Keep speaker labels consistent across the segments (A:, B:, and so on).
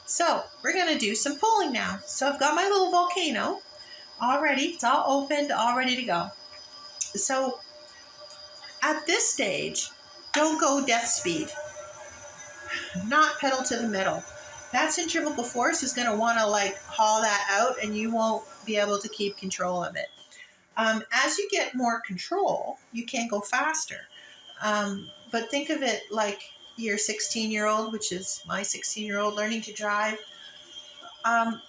A: So we're going to do some pulling now. So I've got my little volcano all ready. It's all opened, all ready to go. So at this stage, don't go death speed. Not pedal to the metal. That centrifugal force is going to want to like haul that out, and you won't be able to keep control of it. As you get more control, you can go faster. But think of it like your 16-year-old, which is my 16-year-old learning to drive. I'm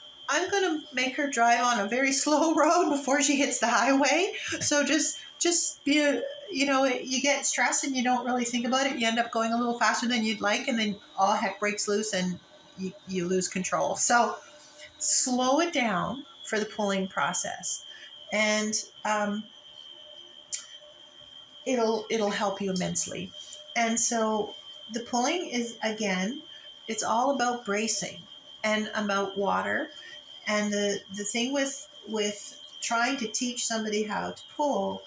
A: going to make her drive on a very slow road before she hits the highway. So just be a, you get stressed and you don't really think about it. You end up going a little faster than you'd like, and then all heck breaks loose and you lose control. So slow it down for the pulling process, and it'll help you immensely. And so the pulling is, again, it's all about bracing and about water. And the thing with trying to teach somebody how to pull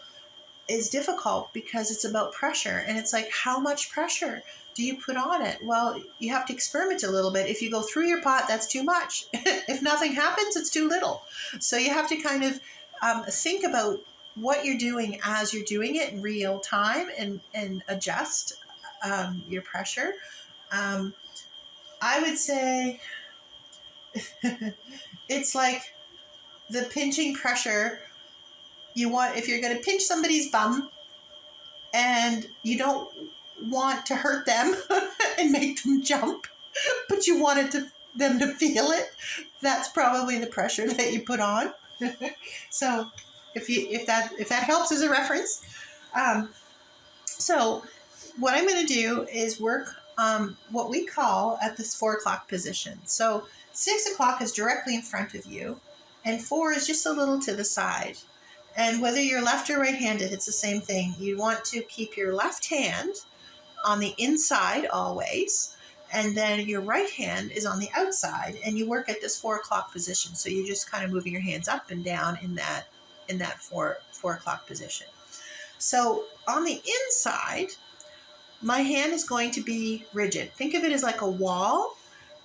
A: is difficult because it's about pressure. And it's like, how much pressure do you put on it? Well, you have to experiment a little bit. If you go through your pot, that's too much. If nothing happens, it's too little. So you have to kind of think about what you're doing as you're doing it in real time, and adjust your pressure. I would say it's like the pinching pressure. You want, if you're going to pinch somebody's bum and you don't want to hurt them and make them jump, but you wanted them to feel it, that's probably the pressure that you put on. So if that helps as a reference. So what I'm going to do is work what we call at this 4 o'clock position. So 6 o'clock is directly in front of you, and 4 is just a little to the side. And whether you're left or right-handed, it's the same thing. You want to keep your left hand on the inside always, and then your right hand is on the outside, and you work at this 4 o'clock position. So you're just kind of moving your hands up and down in that 4 o'clock position. So on the inside, my hand is going to be rigid. Think of it as like a wall,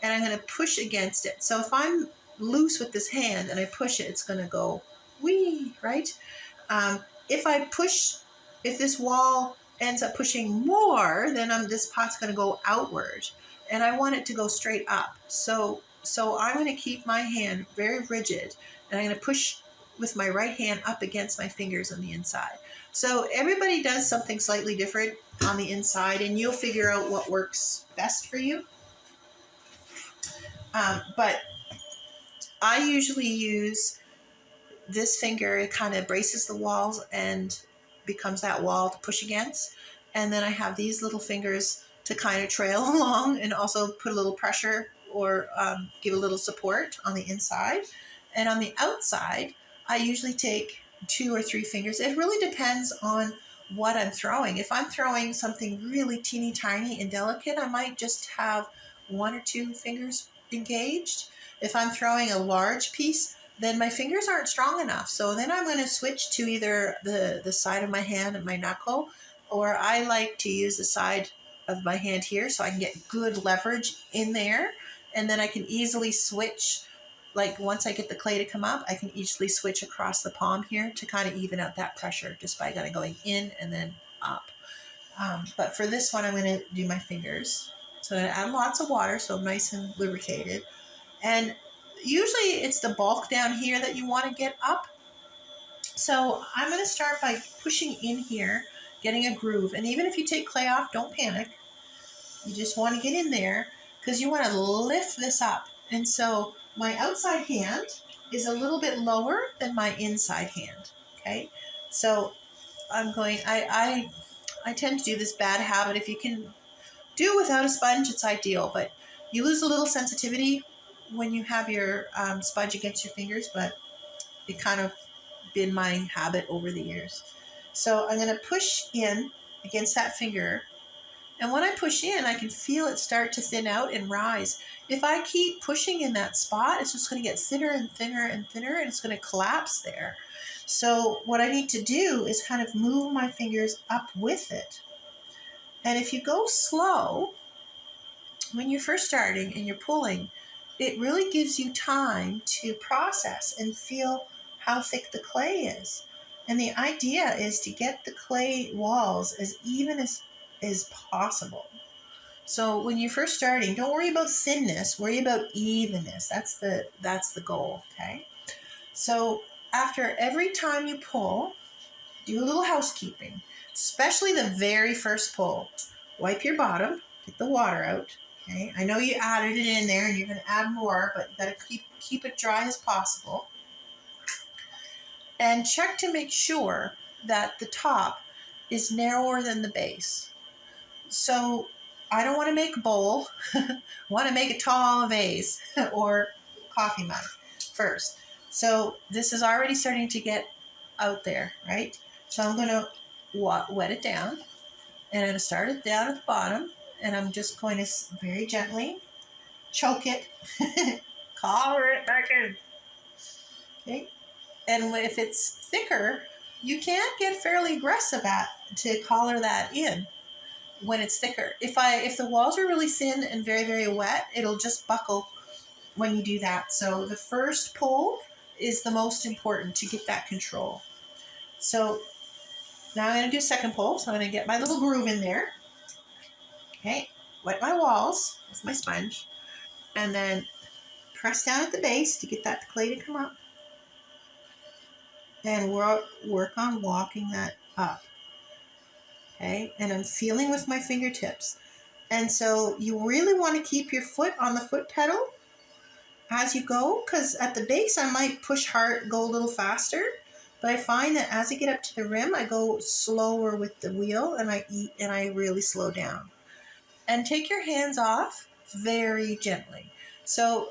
A: and I'm going to push against it. So if I'm loose with this hand and I push it, it's going to go wee, right? If this wall ends up pushing more, then this pot's going to go outward, and I want it to go straight up. So I'm going to keep my hand very rigid, and I'm going to push with my right hand up against my fingers on the inside. So everybody does something slightly different on the inside, and you'll figure out what works best for you. But I usually use this finger. It kind of braces the walls and becomes that wall to push against. And then I have these little fingers to kind of trail along and also put a little pressure or give a little support on the inside. And on the outside, I usually take 2 or 3 fingers. It really depends on what I'm throwing. If I'm throwing something really teeny tiny and delicate, I might just have 1 or 2 fingers engaged. If I'm throwing a large piece, then my fingers aren't strong enough. So then I'm going to switch to either the side of my hand and my knuckle, or I like to use the side of my hand here so I can get good leverage in there. And then I can easily switch, like once I get the clay to come up, I can easily switch across the palm here to kind of even out that pressure just by kind of going in and then up. But for this one, I'm going to do my fingers. So I'm going to add lots of water so I'm nice and lubricated. And usually it's the bulk down here that you want to get up. So I'm going to start by pushing in here, getting a groove. And even if you take clay off, don't panic. You just want to get in there because you want to lift this up. And so my outside hand is a little bit lower than my inside hand. Okay. So I'm going, I tend to do this bad habit. If you can do without a sponge, it's ideal, but you lose a little sensitivity when you have your sponge against your fingers, but it kind of been my habit over the years. So I'm going to push in against that finger. And when I push in, I can feel it start to thin out and rise. If I keep pushing in that spot, it's just going to get thinner and thinner and thinner, and it's going to collapse there. So what I need to do is kind of move my fingers up with it. And if you go slow, when you're first starting and you're pulling, it really gives you time to process and feel how thick the clay is. And the idea is to get the clay walls as even as possible. So when you're first starting, don't worry about thinness, worry about evenness. That's the goal, okay? So after every time you pull, do a little housekeeping, especially the very first pull. Wipe your bottom, get the water out. Okay, I know you added it in there and you're going to add more, but you got to keep it dry as possible. And check to make sure that the top is narrower than the base. So I don't want to make a bowl. I want to make a tall vase or coffee mug first. So this is already starting to get out there, right? So I'm going to wet it down, and I'm going to start it down at the bottom, and I'm just going to very gently choke it, collar it back in. Okay, and if it's thicker, you can get fairly aggressive to collar that in when it's thicker. If the walls are really thin and very, very wet, it'll just buckle when you do that. So the first pull is the most important to get that control. So now I'm going to do a second pull. So I'm going to get my little groove in there. Okay, wet my walls with my sponge, and then press down at the base to get that clay to come up. And work on walking that up. Okay, and I'm feeling with my fingertips. And so you really want to keep your foot on the foot pedal as you go, because at the base I might push hard, go a little faster, but I find that as I get up to the rim, I go slower with the wheel, and I really slow down. And take your hands off very gently. So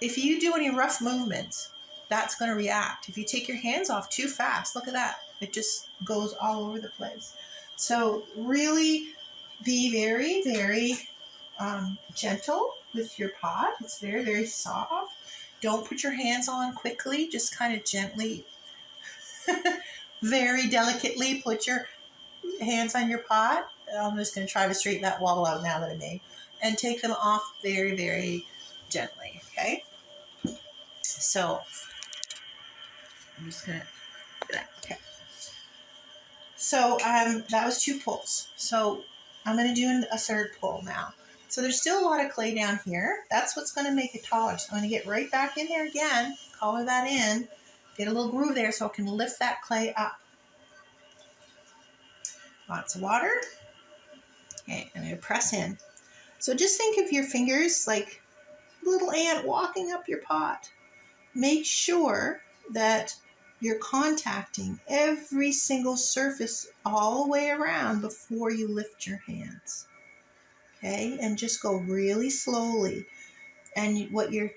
A: if you do any rough movements, that's going to react. If you take your hands off too fast, look at that. It just goes all over the place. So really be very, very gentle with your pot. It's very, very soft. Don't put your hands on quickly. Just kind of gently, very delicately put your hands on your pot. I'm just going to try to straighten that wobble out now that I made. And take them off very, very gently, okay? So I'm just going to do that. Okay. So that was 2 pulls. So I'm going to do a third pull now. So there's still a lot of clay down here. That's what's going to make it taller. So I'm going to get right back in there again, collar that in, get a little groove there so I can lift that clay up. Lots of water. Okay, I'm going to press in. So just think of your fingers like a little ant walking up your pot. Make sure that you're contacting every single surface all the way around before you lift your hands. Okay, and just go really slowly. And what you're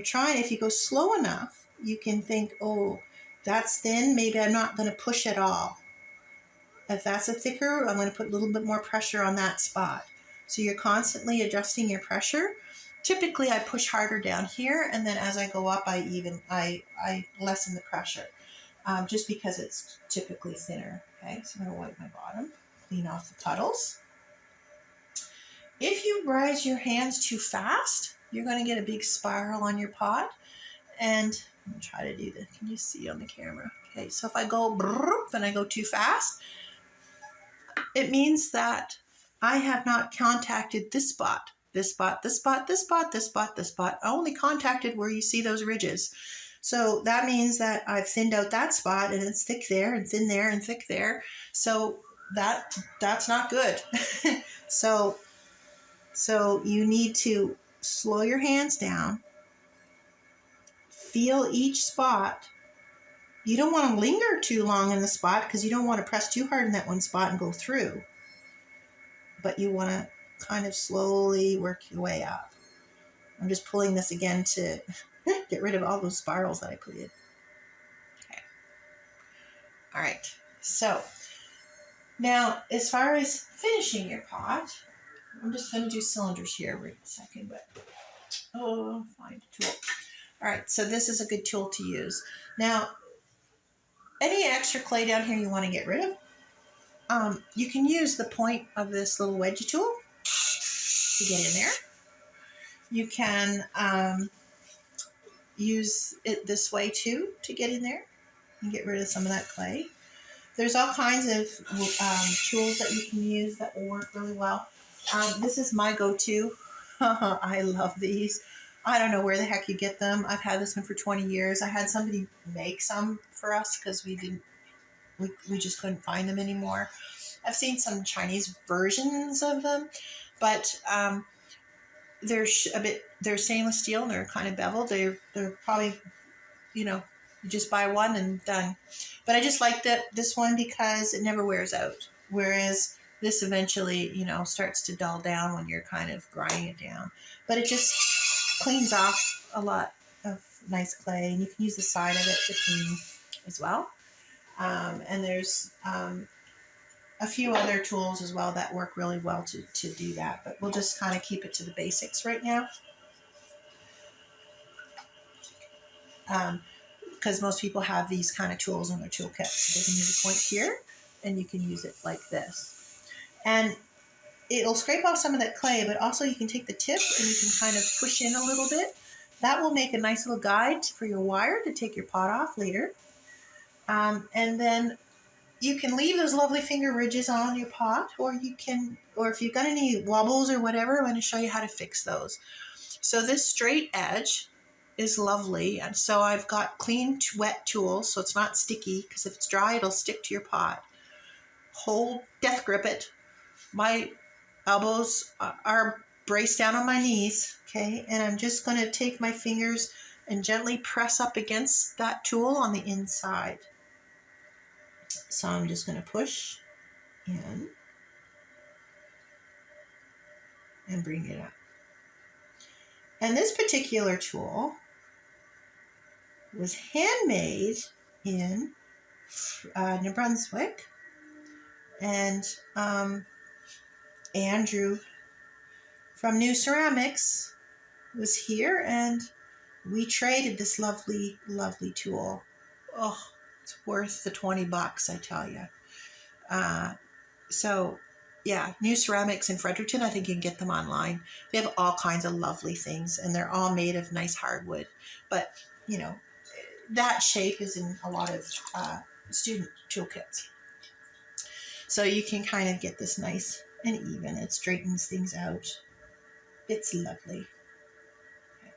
A: trying, if you go slow enough, you can think, oh, that's thin, maybe I'm not going to push at all. If that's a thicker, I'm going to put a little bit more pressure on that spot. So you're constantly adjusting your pressure. Typically, I push harder down here, and then as I go up, I lessen the pressure, just because it's typically thinner. Okay, so I'm going to wipe my bottom, clean off the puddles. If you rise your hands too fast, you're going to get a big spiral on your pot. And I'm going to try to do this. Can you see on the camera? Okay, so if I go and I go too fast, it means that I have not contacted this spot, this spot, this spot, this spot, this spot, this spot. I only contacted where you see those ridges. So that means that I've thinned out that spot, and it's thick there and thin there and thick there. So that's not good. So you need to slow your hands down, feel each spot. You don't want to linger too long in the spot because you don't want to press too hard in that one spot and go through. But you want to kind of slowly work your way up. I'm just pulling this again to get rid of all those spirals that I put in. Okay. All right. So now as far as finishing your pot, I'm just going to do cylinders here right a second, but find a tool. All right, so this is a good tool to use. Now, any extra clay down here you want to get rid of, you can use the point of this little wedgie tool to get in there. You can use it this way too to get in there and get rid of some of that clay. There's all kinds of tools that you can use that will work really well. This is my go-to. I love these. I don't know where the heck you get them. I've had this one for 20 years. I had somebody make some for us because we just couldn't find them anymore. I've seen some Chinese versions of them, but they're stainless steel and they're kind of beveled. They're probably, you just buy one and done. But I just like this one because it never wears out. Whereas this eventually, starts to dull down when you're kind of grinding it down. But it just cleans off a lot of nice clay, and you can use the side of it to clean as well. And there's a few other tools as well that work really well to do that. But we'll just kind of keep it to the basics right now. Because most people have these kind of tools in their toolkit. So they can use a point here, and you can use it like this. And it'll scrape off some of that clay, but also you can take the tip and you can kind of push in a little bit. That will make a nice little guide for your wire to take your pot off later. And then you can leave those lovely finger ridges on your pot, or if you've got any wobbles or whatever, I'm going to show you how to fix those. So this straight edge is lovely, and so I've got clean wet tools so it's not sticky, because if it's dry it'll stick to your pot. Death grip it. My elbows are braced down on my knees, okay, and I'm just going to take my fingers and gently press up against that tool on the inside. So I'm just going to push in and bring it up. And this particular tool was handmade in New Brunswick, and Andrew from New Ceramics was here, and we traded this lovely, lovely tool. Oh, it's worth the $20, I tell you. So yeah, New Ceramics in Fredericton, I think you can get them online. They have all kinds of lovely things, and they're all made of nice hardwood. But, that shape is in a lot of student toolkits. So you can kind of get this nice and even. It straightens things out. It's lovely. Okay.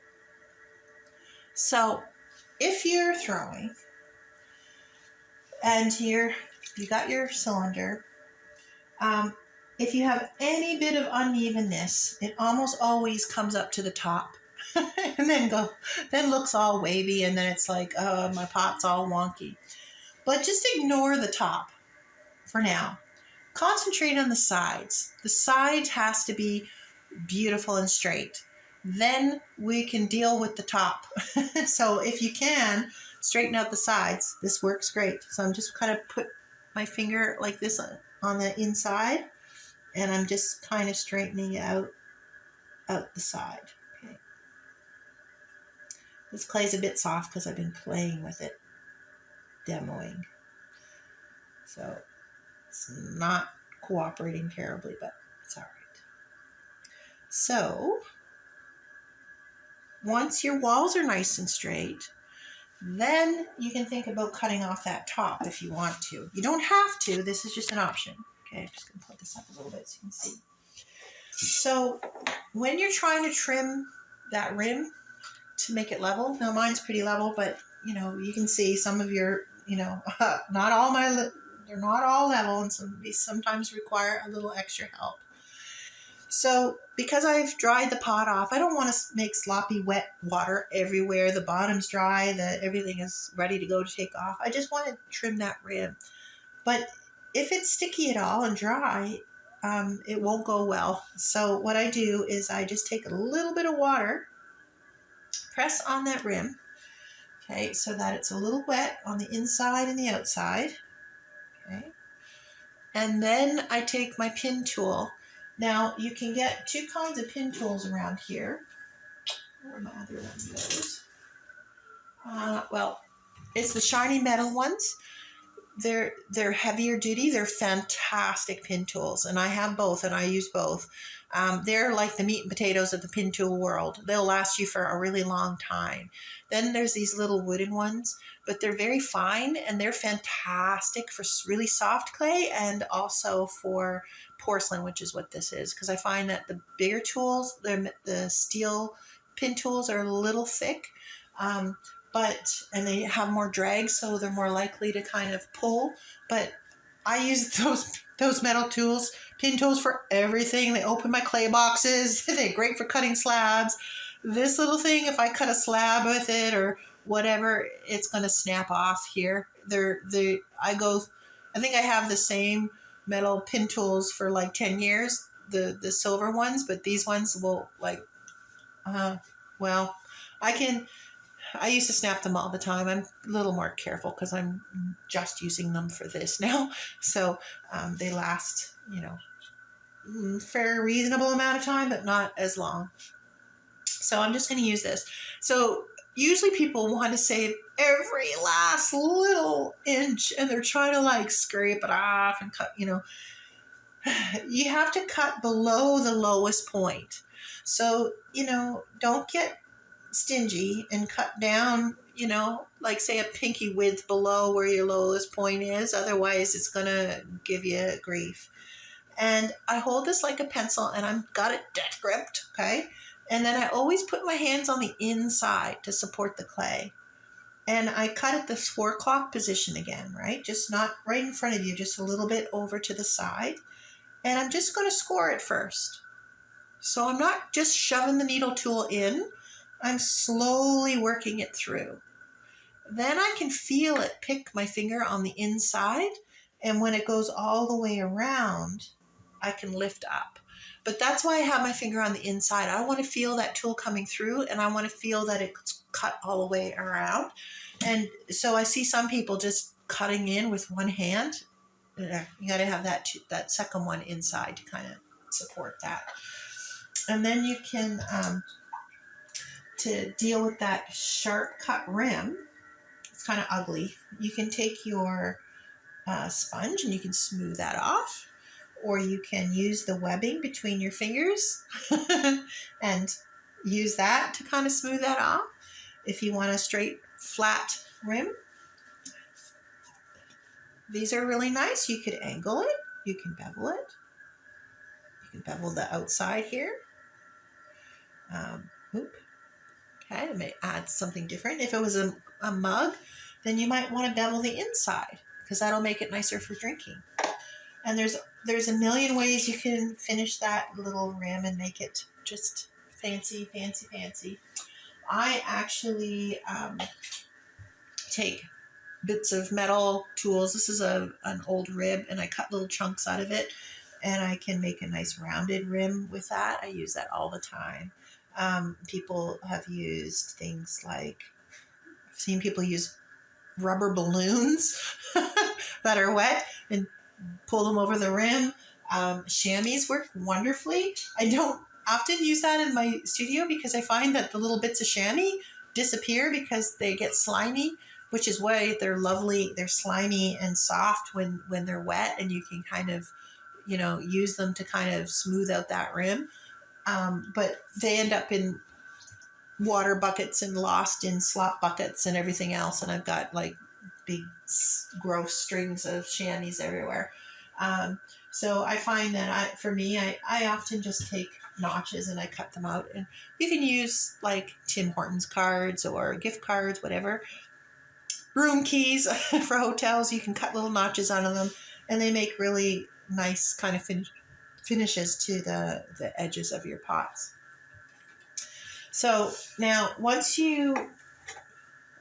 A: So if you're throwing and you got your cylinder, if you have any bit of unevenness, it almost always comes up to the top and then looks all wavy, and then it's like, oh, my pot's all wonky. But just ignore the top for now. Concentrate on the sides. The sides has to be beautiful and straight. Then we can deal with the top. So if you can, straighten out the sides. This works great. So I'm just kind of put my finger like this on the inside, and I'm just kind of straightening it out the side. Okay. This clay's a bit soft because I've been playing with it, demoing. So it's not cooperating terribly, but it's all right. So once your walls are nice and straight, then you can think about cutting off that top if you want to. You don't have to. This is just an option. Okay, I'm just going to put this up a little bit so you can see. So when you're trying to trim that rim to make it level, now mine's pretty level, but you can see some of your, they're not all level, and sometimes require a little extra help. So because I've dried the pot off, I don't want to make sloppy wet water everywhere. The bottom's dry, everything is ready to go to take off. I just want to trim that rim. But if it's sticky at all and dry, it won't go well. So what I do is I just take a little bit of water, press on that rim, okay, so that it's a little wet on the inside and the outside, okay. And then I take my pin tool. Now, you can get two kinds of pin tools around here. Where are my other ones? Well, it's the shiny metal ones. they're heavier duty. They're fantastic pin tools, and I have both, and I use both. They're like the meat and potatoes of the pin tool world. They'll last you for a really long time. Then there's these little wooden ones, but they're very fine, and they're fantastic for really soft clay and also for porcelain, which is what this is. Because I find that the bigger tools, the steel pin tools, are a little thick. And they have more drag, so they're more likely to kind of pull. But I use those metal tools, pin tools, for everything. They open my clay boxes. They're great for cutting slabs. This little thing, if I cut a slab with it or whatever, it's going to snap off here. I think I have the same metal pin tools for like 10 years, the silver ones, but these ones will well, I used to snap them all the time. I'm a little more careful because I'm just using them for this now. So they last, for a reasonable amount of time, but not as long. So I'm just going to use this. So usually people want to save every last little inch, and they're trying to like scrape it off and cut, You have to cut below the lowest point. So, don't get stingy and cut down, like say a pinky width below where your lowest point is. Otherwise, it's going to give you grief. And I hold this like a pencil, and I've got it death gripped, okay? And then I always put my hands on the inside to support the clay. And I cut at this 4 o'clock position again, right? Just not right in front of you, just a little bit over to the side. And I'm just going to score it first. So I'm not just shoving the needle tool in. I'm slowly working it through. Then I can feel it pick my finger on the inside. And when it goes all the way around, I can lift up. But that's why I have my finger on the inside. I want to feel that tool coming through, and I want to feel that it's cut all the way around. And so I see some people just cutting in with one hand. You got to have that second one inside to kind of support that. And then you can, to deal with that sharp cut rim, it's kind of ugly. You can take your sponge and you can smooth that off, or you can use the webbing between your fingers and use that to kind of smooth that off. If you want a straight, flat rim, these are really nice. You could angle it. You can bevel it. You can bevel the outside here. Okay, I may add something different. If it was a mug, then you might want to bevel the inside because that'll make it nicer for drinking. And there's a million ways you can finish that little rim and make it just fancy, fancy, fancy. I actually take bits of metal tools. This is an old rib, and I cut little chunks out of it, and I can make a nice rounded rim with that. I use that all the time. People have used things like, I've seen people use rubber balloons that are wet and pull them over the rim. Chamois work wonderfully. I don't often use that in my studio because I find that the little bits of chamois disappear because they get slimy, which is why they're lovely. They're slimy and soft when they're wet, and you can kind of, use them to kind of smooth out that rim. But they end up in water buckets and lost in slop buckets and everything else. And I've got like big, gross strings of chamois everywhere. So I find that for me, I often just take notches and I cut them out. And you can use like Tim Hortons cards or gift cards, whatever. Room keys for hotels, you can cut little notches out of them, and they make really nice kind of finishes to the edges of your pots. So now once you've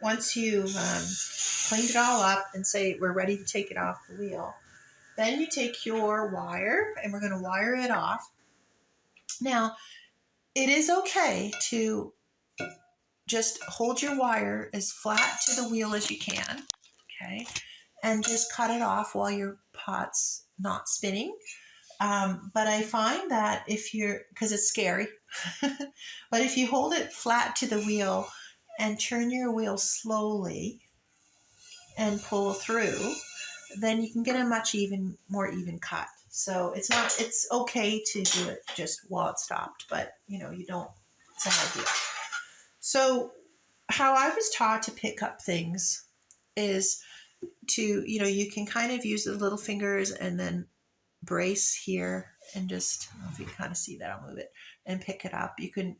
A: cleaned it all up and say we're ready to take it off the wheel, then you take your wire and we're going to wire it off. Now, it is okay to just hold your wire as flat to the wheel as you can, okay, and just cut it off while your pot's not spinning. But I find that because it's scary, but if you hold it flat to the wheel and turn your wheel slowly and pull through, then you can get a much more even cut. So it's okay to do it just while it's stopped, but you don't, it's an idea. So how I was taught to pick up things is to, you can kind of use the little fingers and then brace here and just, I don't know if you can kind of see that, I'll move it and pick it up. You can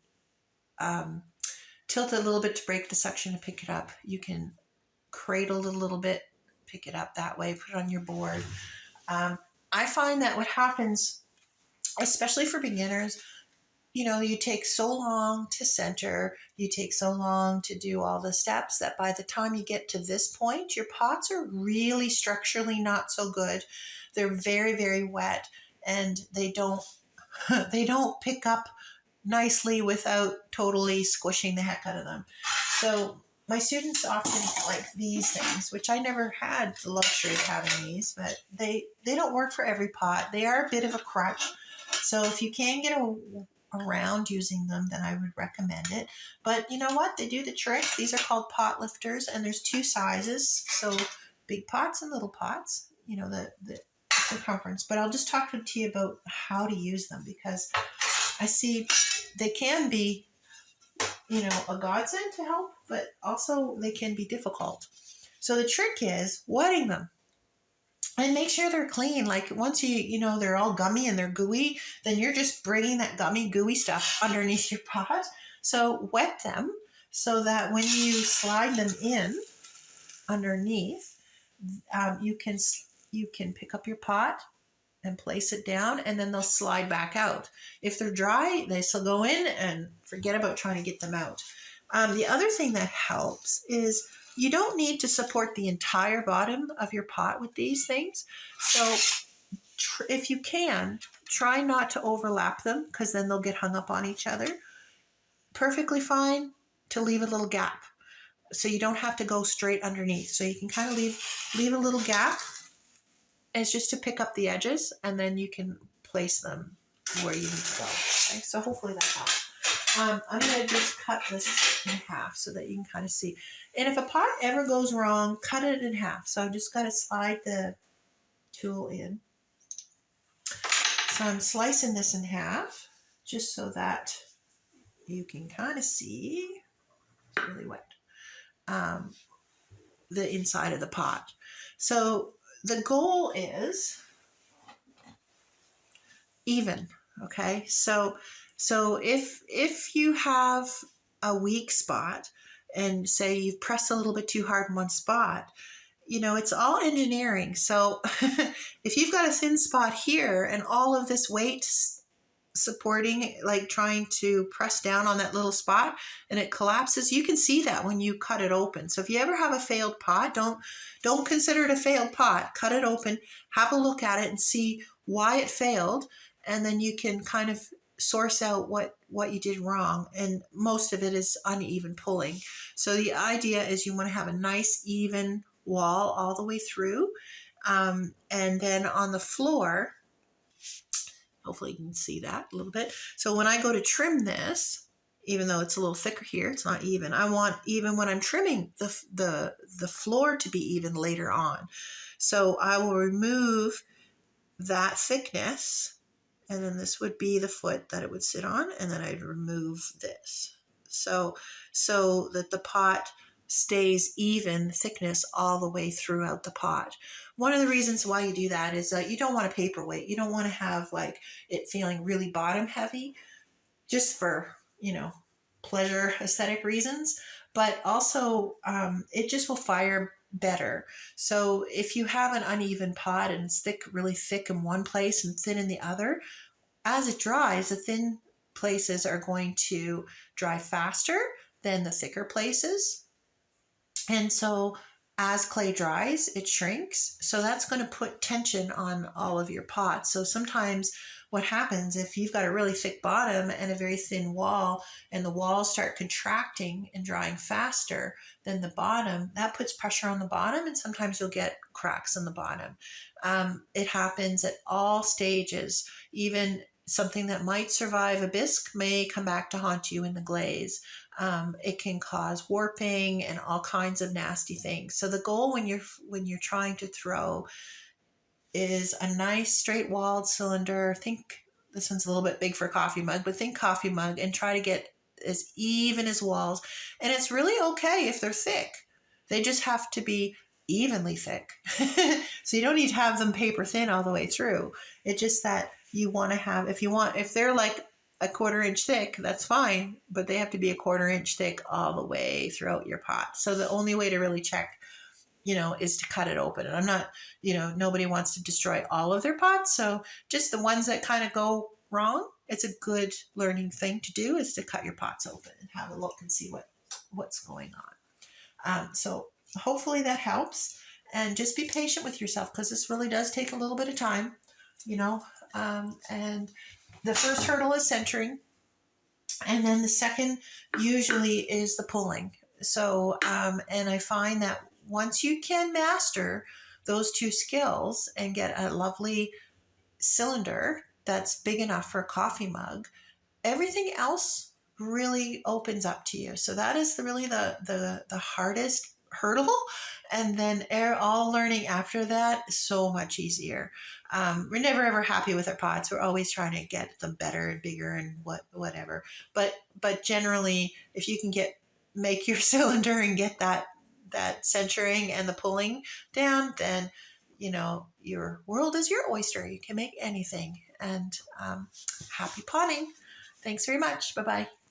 A: tilt it a little bit to break the suction and pick it up. You can cradle it a little bit, pick it up that way, put it on your board. I find that what happens, especially for beginners, you take so long to center, you take so long to do all the steps that by the time you get to this point, your pots are really structurally not so good. They're very, very wet, and they don't pick up nicely without totally squishing the heck out of them. So my students often like these things, which I never had the luxury of having these, but they don't work for every pot. They are a bit of a crutch. So if you can get around using them, then I would recommend it. But you know what? They do the trick. These are called pot lifters, and there's two sizes. So big pots and little pots, the circumference. But I'll just talk to you about how to use them, because I see they can be, a godsend to help, but also they can be difficult. So the trick is wetting them. And make sure they're clean. Like once they're all gummy and they're gooey, then you're just bringing that gummy, gooey stuff underneath your pot. So wet them so that when you slide them in underneath, you can pick up your pot and place it down, and then they'll slide back out. If they're dry, they still go in, and forget about trying to get them out. The other thing that helps is you don't need to support the entire bottom of your pot with these things. So if you can, try not to overlap them, because then they'll get hung up on each other. Perfectly fine to leave a little gap, so you don't have to go straight underneath. So you can kind of leave a little gap. It's just to pick up the edges, and then you can place them where you need to go. Okay, so hopefully that helps. I'm going to just cut this in half so that you can kind of see. And if a pot ever goes wrong, cut it in half. So I've just got to slide the tool in. So I'm slicing this in half just so that you can kind of see, it's really wet, the inside of the pot. So the goal is even, okay? So if you have a weak spot, and say you've pressed a little bit too hard in one spot, it's all engineering. So if you've got a thin spot here and all of this weight supporting, like trying to press down on that little spot, and it collapses, you can see that when you cut it open. So if you ever have a failed pot, don't consider it a failed pot. Cut it open, have a look at it, and see why it failed, and then you can kind of source out what you did wrong. And most of it is uneven pulling. So the idea is you want to have a nice even wall all the way through, and then on the floor, hopefully you can see that a little bit. So when I go to trim this, even though it's a little thicker here, it's not even. I want even when I'm trimming the floor to be even later on. So I will remove that thickness, and then this would be the foot that it would sit on, and then I'd remove this. So that the pot stays even thickness all the way throughout the pot. One of the reasons why you do that is that you don't want a paperweight. You don't want to have like it feeling really bottom heavy, just for, pleasure aesthetic reasons, but also it just will fire better. So if you have an uneven pot and it's really thick in one place and thin in the other, as it dries, the thin places are going to dry faster than the thicker places. And so as clay dries, it shrinks. So that's going to put tension on all of your pots. So sometimes what happens if you've got a really thick bottom and a very thin wall, and the walls start contracting and drying faster than the bottom, that puts pressure on the bottom, and sometimes you'll get cracks in the bottom. It happens at all stages, even something that might survive a bisque may come back to haunt you in the glaze. It can cause warping and all kinds of nasty things. So the goal when you're trying to throw is a nice straight walled cylinder. Think this one's a little bit big for a coffee mug, but think coffee mug and try to get as even as walls. And it's really okay if they're thick. They just have to be evenly thick. So you don't need to have them paper thin all the way through. It's just that you want to have, if they're like a 1/4 inch thick, that's fine, but they have to be a 1/4 inch thick all the way throughout your pot. So the only way to really check, is to cut it open. And I'm not, nobody wants to destroy all of their pots. So just the ones that kind of go wrong, it's a good learning thing to do, is to cut your pots open and have a look and see what's going on. So hopefully that helps. And just be patient with yourself, because this really does take a little bit of time, and the first hurdle is centering. And then the second usually is the pulling. So, and I find that once you can master those two skills and get a lovely cylinder that's big enough for a coffee mug, everything else really opens up to you. So that is really the hardest hurdle. And then all learning after that is so much easier. We're never ever happy with our pots. We're always trying to get them better and bigger and whatever. But generally, if you can make your cylinder and get that centering and the pulling down, then your world is your oyster. You can make anything. And happy potting. Thanks very much. Bye bye.